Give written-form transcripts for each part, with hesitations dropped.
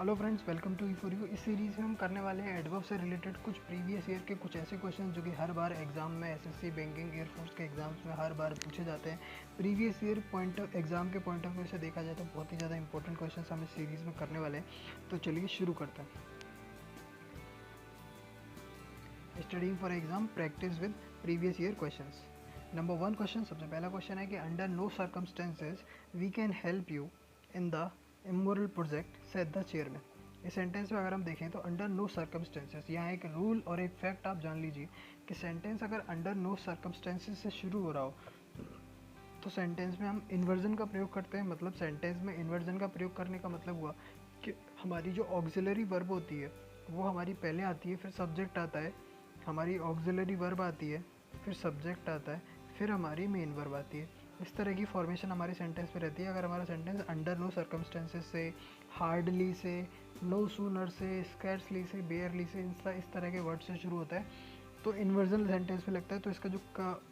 Hello friends, welcome to E4U। इस series में हम करने वाले हैं एडवर्ब से रिलेटेड कुछ प्रीवियस ईयर के कुछ ऐसे क्वेश्चन जो कि हर बार एग्जाम में एसएससी, बैंकिंग, एयरफोर्स के एग्जाम्स में हर बार पूछे जाते हैं। Previous year point of exam के पॉइंट ऑफ व्यू से देखा जाए तो बहुत ही ज़्यादा इंपॉर्टेंट क्वेश्चन हम इस सीरीज़ में करने वाले हैं। तो चलिए शुरू करते हैं। Studying for exam, practice with previous year question. Number 1 question, सबसे पहला क्वेश्चन है कि under no circumstances we can help you in the immoral project set the chairman. इस सेंटेंस में अगर हम देखें तो अंडर नो सर्कमस्टेंसेस, यहाँ एक रूल और एक फैक्ट आप जान लीजिए कि सेंटेंस अगर अंडर नो सर्कमस्टेंसेस से शुरू हो रहा हो तो सेंटेंस में हम इन्वर्जन का प्रयोग करते हैं। मतलब सेंटेंस में इन्वर्जन का प्रयोग करने का मतलब हुआ कि हमारी जो ऑक्सिलरी वर्ब होती है वो हमारी पहले आती है, फिर सब्जेक्ट आता है, हमारी ऑक्सिलरी वर्ब आती है, फिर सब्जेक्ट आता है, फिर हमारी मेन वर्ब आती है। इस तरह की फॉर्मेशन हमारे सेंटेंस में रहती है। अगर हमारा सेंटेंस अंडर नो सर्कमस्टेंसेस से, हार्डली से, नो सूनर से, स्कैर्सली से, बेयरली से, इस तरह के वर्ड से शुरू होता है तो इन्वर्जन सेंटेंस में लगता है। तो इसका जो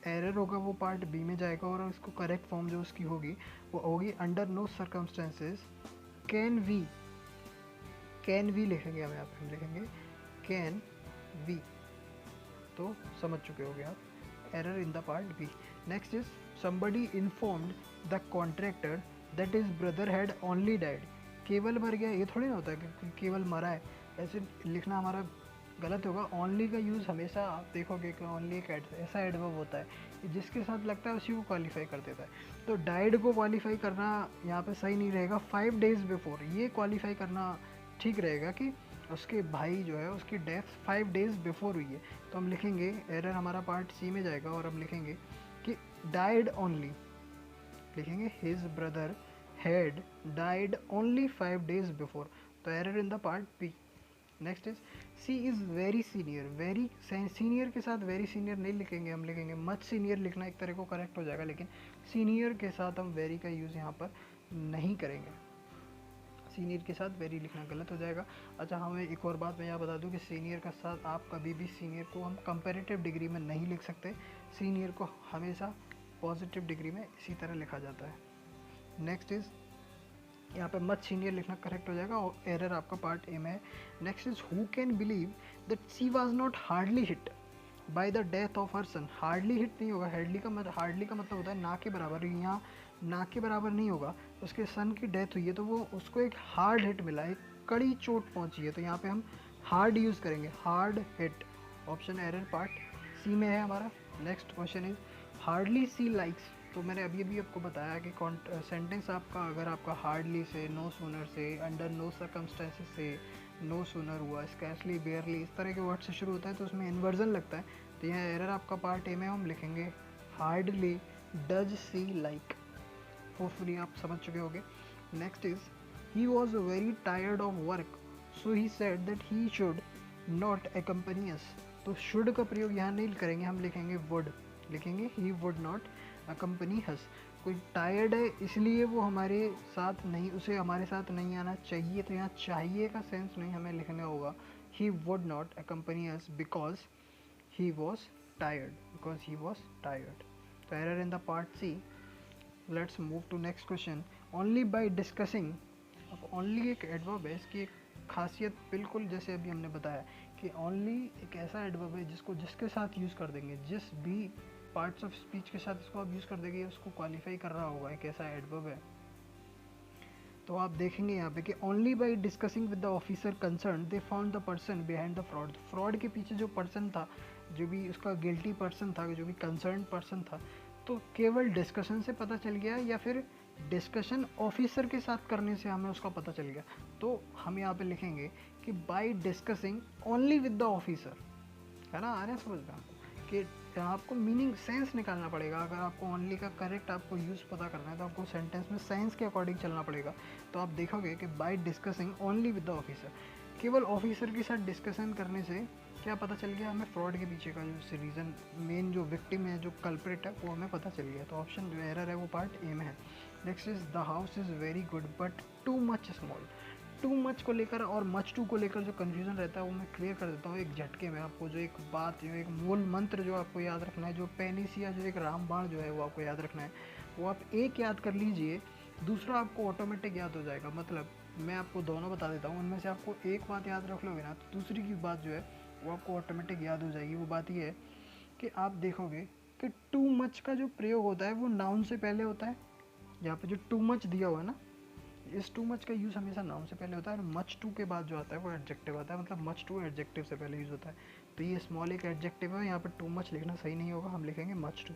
एरर होगा वो पार्ट बी में जाएगा और इसको करेक्ट फॉर्म जो उसकी होगी वो होगी under no circumstances can we लिखेंगे हम, यहाँ पे हम लिखेंगे कैन वी। तो समझ चुके होगे आप, error in the part B. Next is somebody informed the contractor that is brother had only died. केवल मर गया, ये थोड़ी ना होता है कि केवल मरा है, ऐसे लिखना हमारा गलत होगा। ओनली का यूज़ हमेशा आप देखोगे कि ओनली एक ऐसा एडवर्ब होता है जिसके साथ लगता है उसी को क्वालिफाई कर देता है। तो डाइड को क्वालिफाई करना यहाँ पे सही नहीं रहेगा। 5 days बिफोर ये क्वालिफाई करना ठीक रहेगा कि उसके भाई जो है उसकी डेथ 5 days बिफोर हुई है। तो हम लिखेंगे, एरर हमारा पार्ट सी में जाएगा और हम लिखेंगे कि डाइड ओनली, लिखेंगे his brother had died only 5 days before. तो error in the part B. Next is she is very senior. Very senior के साथ वेरी सीनियर नहीं लिखेंगे, हम लिखेंगे मच सीनियर। लिखना एक तरह को करेक्ट हो जाएगा, लेकिन सीनियर के साथ हम वेरी का यूज़ यहाँ पर नहीं करेंगे। सीनियर के साथ वेरी लिखना गलत हो जाएगा। अच्छा, हमें एक और बात मैं यहाँ बता दूँ कि सीनियर का साथ आप कभी भी सीनियर को हम कंपेरेटिव डिग्री में नहीं लिख सकते। सीनियर को हमेशा पॉजिटिव डिग्री में इसी तरह लिखा जाता है। नेक्स्ट इज़ यहाँ पे मच सीनियर लिखना करेक्ट हो जाएगा और एरर आपका पार्ट ए में है। Next is who can believe that she was not hardly hit by the death of her son. Hardly hit नहीं होगा, हार्डली का मतलब होता है ना के बराबर। यहाँ ना के बराबर नहीं होगा, उसके सन की डेथ हुई है तो वो उसको एक हार्ड हिट मिला, एक कड़ी चोट पहुँची है। तो यहाँ पे हम हार्ड यूज़ करेंगे, hard hit. Option error part C में है हमारा। Next question is hardly she likes. तो मैंने अभी आपको बताया कि सेंटेंस आपका अगर आपका हार्डली से, नो सूनर से, अंडर नो सर्कमस्टेंसेस से, नो सूनर हुआ, स्कैर्सली, बेयरली, इस तरह के वर्ड से शुरू होता है तो उसमें इन्वर्जन लगता है। तो यहाँ एरर आपका पार्ट ए में हम लिखेंगे hardly does she like. Hopefully आप समझ चुके होंगे। Next is he was very tired of work so he said that he should not accompany us। तो शुड का प्रयोग यहाँ नहीं करेंगे, हम लिखेंगे वुड, लिखेंगे ही वुड नॉट accompany us। कोई टायर्ड है इसलिए वो हमारे साथ नहीं, उसे हमारे साथ नहीं आना चाहिए। तो यहाँ चाहिए का सेंस नहीं हमें लिखना होगा, he would not accompany us because he was tired। तो error in the part C. Let's move to next question. Only by discussing. अब ओनली एक एडवर्ब है, इसकी एक खासियत बिल्कुल जैसे अभी हमने बताया कि ओनली एक ऐसा एडवर्ब है जिसको जिसके साथ यूज़ कर देंगे, जिस भी पार्ट्स ऑफ स्पीच के साथ इसको आप यूज़ कर देंगे उसको क्वालिफाई कर रहा होगा, एक ऐसा एडवर्ब है। तो आप देखेंगे यहाँ पे कि only by discussing with the officer concern they found the person behind the fraud. Fraud के पीछे जो पर्सन था, जो भी उसका गिल्टी पर्सन था, जो भी कंसर्न पर्सन था, तो केवल डिस्कशन से पता चल गया या फिर डिस्कशन ऑफिसर के साथ करने से हमें उसका पता चल गया। तो हम यहाँ पे लिखेंगे कि by discussing only with the officer, है ना, आ रहा है समझ में आपको कि आपको मीनिंग सेंस निकालना पड़ेगा। अगर आपको ओनली का करेक्ट आपको यूज़ पता करना है तो आपको सेंटेंस में सेंस के अकॉर्डिंग चलना पड़ेगा। तो आप देखोगे कि by discussing only with the officer, केवल ऑफिसर के साथ डिस्कशन करने से क्या पता चल गया हमें, फ्रॉड के पीछे का जो रीज़न, मेन जो विक्टिम है, जो कल्प्रिट है, वो हमें पता चल गया। तो ऑप्शन जो एरर है वो पार्ट ए में है। Next is the house is very good but too much small. Too much को लेकर और मच टू को लेकर जो कन्फ्यूज़न रहता है वो मैं क्लियर कर देता हूँ एक झटके में आपको। जो एक बात, जो एक मूल मंत्र जो आपको याद रखना है, जो पेनिसिया, जो एक रामबाण जो है वो आपको याद रखना है, वो आप एक याद कर लीजिए, दूसरा आपको ऑटोमेटिक याद हो जाएगा। मतलब मैं आपको दोनों बता देता हूँ, उनमें से आपको एक बात याद रख लोगे ना तो दूसरी की बात जो है वो आपको ऑटोमेटिक याद हो जाएगी। वो बात ये है कि आप देखोगे कि टू मच का जो प्रयोग होता है वो नाउन से पहले होता है। यहाँ पे जो टू मच दिया हुआ है ना, इस टू मच का यूज़ हमेशा नाउन से पहले होता है, और मच टू के बाद जो आता है वो एडजेक्टिव आता है, मतलब मच टू एडजेक्टिव से पहले यूज़ होता है। तो ये स्मॉल एक एडजेक्टिव है, यहाँ पर टू मच लिखना सही नहीं होगा, हम लिखेंगे मच टू।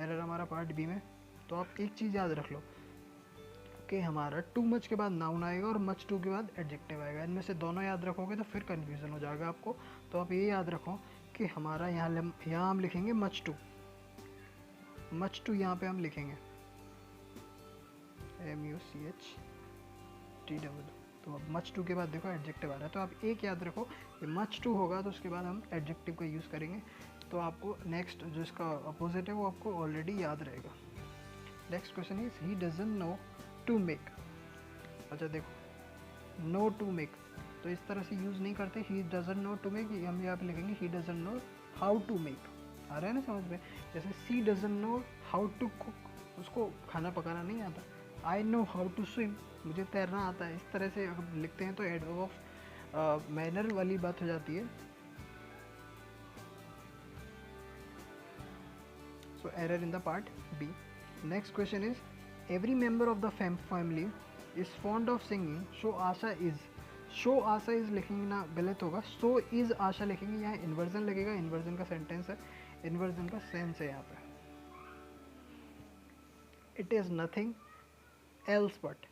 एरर हमारा पार्ट बी में। तो आप एक चीज़ याद रख लो कि हमारा टू मच के बाद नाउन आएगा और मच टू के बाद एडजेक्टिव आएगा। इनमें से दोनों याद रखोगे तो फिर कन्फ्यूज़न हो जाएगा आपको। तो आप ये याद रखो कि हमारा यहाँ हम लिखेंगे मच टू, मच टू यहाँ पे हम लिखेंगे MUCH TW। तो अब मच टू के बाद देखो एडजेक्टिव आ रहा है, तो आप एक याद रखो कि मच टू होगा तो उसके बाद हम एडजेक्टिव का यूज़ करेंगे। तो आपको नेक्स्ट जो इसका अपोजिट है वो आपको ऑलरेडी याद रहेगा। Next question is he doesn't know to make. अच्छा देखो, नो टू मेक तो इस तरह से यूज़ नहीं करते, he doesn't know to make, हम यहाँ पे लिखेंगे he doesn't know how to make. आ रहा है ना समझ में? जैसे she doesn't know how to cook, उसको खाना पकाना नहीं आता। I know how to swim, मुझे तैरना आता है। इस तरह से अगर लिखते हैं तो एडवर्ब ऑफ मैनर वाली बात हो जाती है। So error in the part B. Next question is every member of the family is fond of singing, so Asha is. So Asha is लिखेंगे ना, गलत होगा, सो इज आशा लिखेंगे। यहाँ इन्वर्जन लगेगा, इन्वर्जन का सेंटेंस है, इन्वर्जन का सेंस है यहाँ पे। It is nothing else but,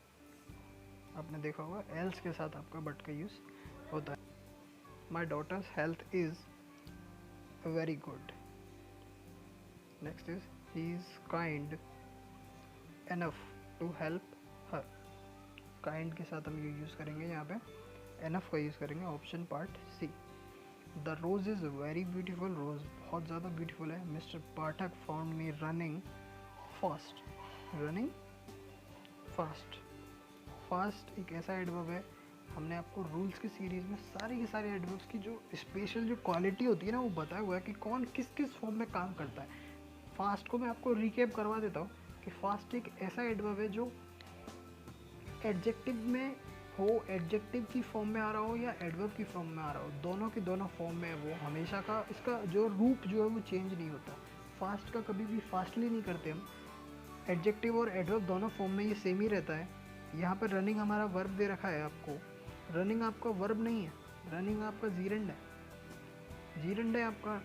आपने देखा होगा एल्स के साथ आपका बट का यूज़ होता है। My daughter's health is very good. Next is he is kind enough to help her. Kind के साथ हम ये यूज़ करेंगे, यहाँ पे एनफ का यूज़ करेंगे, option part C. The rose is very beautiful, rose बहुत ज़्यादा ब्यूटीफुल है। Mister Pathak found me running fast, running fast. Fast एक ऐसा एडवर्ब है, हमने आपको रूल्स की सीरीज़ में सारे के सारे एडवर्ब्स की जो स्पेशल जो क्वालिटी होती है ना वो बताया हुआ है कि कौन किस किस फॉर्म में काम करता है। फास्ट को मैं आपको रिकेप करवा देता हूँ कि फास्ट एक ऐसा एडवर्ब है जो एडजेक्टिव में हो, एडजेक्टिव की फॉर्म में आ रहा हो या एडवर्ब की फॉर्म में आ रहा हो, दोनों की दोनों फॉर्म में वो हमेशा का, इसका जो रूप जो है वो चेंज नहीं होता। फास्ट का कभी भी फास्टली नहीं करते हम, एडजेक्टिव और एडवर्ब दोनों फॉर्म में ये सेम ही रहता है। यहाँ पर रनिंग हमारा वर्ब दे रखा है आपको, रनिंग आपका वर्ब नहीं है, रनिंग आपका जीरेंड है, जीरेंड है आपका।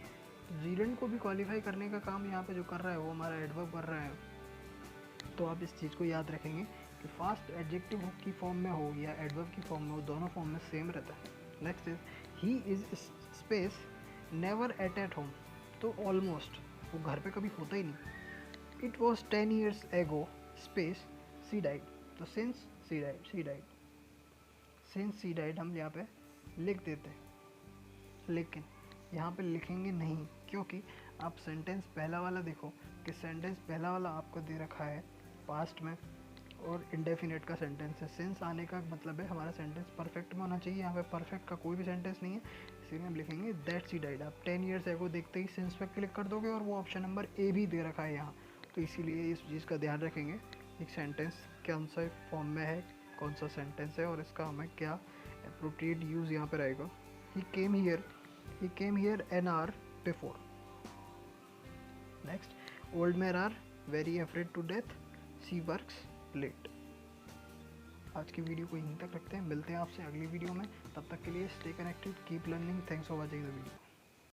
जीरेंड को भी क्वालिफाई करने का काम यहाँ पे जो कर रहा है वो हमारा एडवर्ब कर रहा है। तो आप इस चीज़ को याद रखेंगे कि फास्ट एडजेक्टिव की फॉर्म में हो या एडवर्ब की फॉर्म में हो, दोनों फॉर्म में सेम रहता है। Next is he is space never at home, तो ऑलमोस्ट वो घर पे कभी होता ही नहीं। It was 10 years ago space she died, तो since she died, since she died हम यहाँ पे लिख देते हैं, लेकिन यहाँ पे लिखेंगे नहीं, क्योंकि आप सेंटेंस पहला वाला देखो कि सेंटेंस पहला वाला आपको दे रखा है पास्ट में और इंडेफिनेट का सेंटेंस है। सिंस आने का मतलब है हमारा सेंटेंस परफेक्ट में होना चाहिए, यहाँ पे परफेक्ट का कोई भी सेंटेंस नहीं है, इसीलिए हम लिखेंगे दैट सी डाइड। आप 10 years ago देखते ही सिंस पे क्लिक कर दोगे और वो ऑप्शन नंबर ए भी दे रखा है यहाँ, तो इसीलिए इस चीज़ का ध्यान रखेंगे एक सेंटेंस कौन सा फॉर्म में है, कौन सा सेंटेंस है और इसका हमें क्या अप्रोप्रिएट यूज़ यहाँ पर रहेगा। He came here an hour before. Next, old man are very afraid to death, she works late. आज की वीडियो को यहीं तक रखते हैं, मिलते हैं आपसे अगली वीडियो में, तब तक के लिए stay connected, keep learning, thanks for watching the video.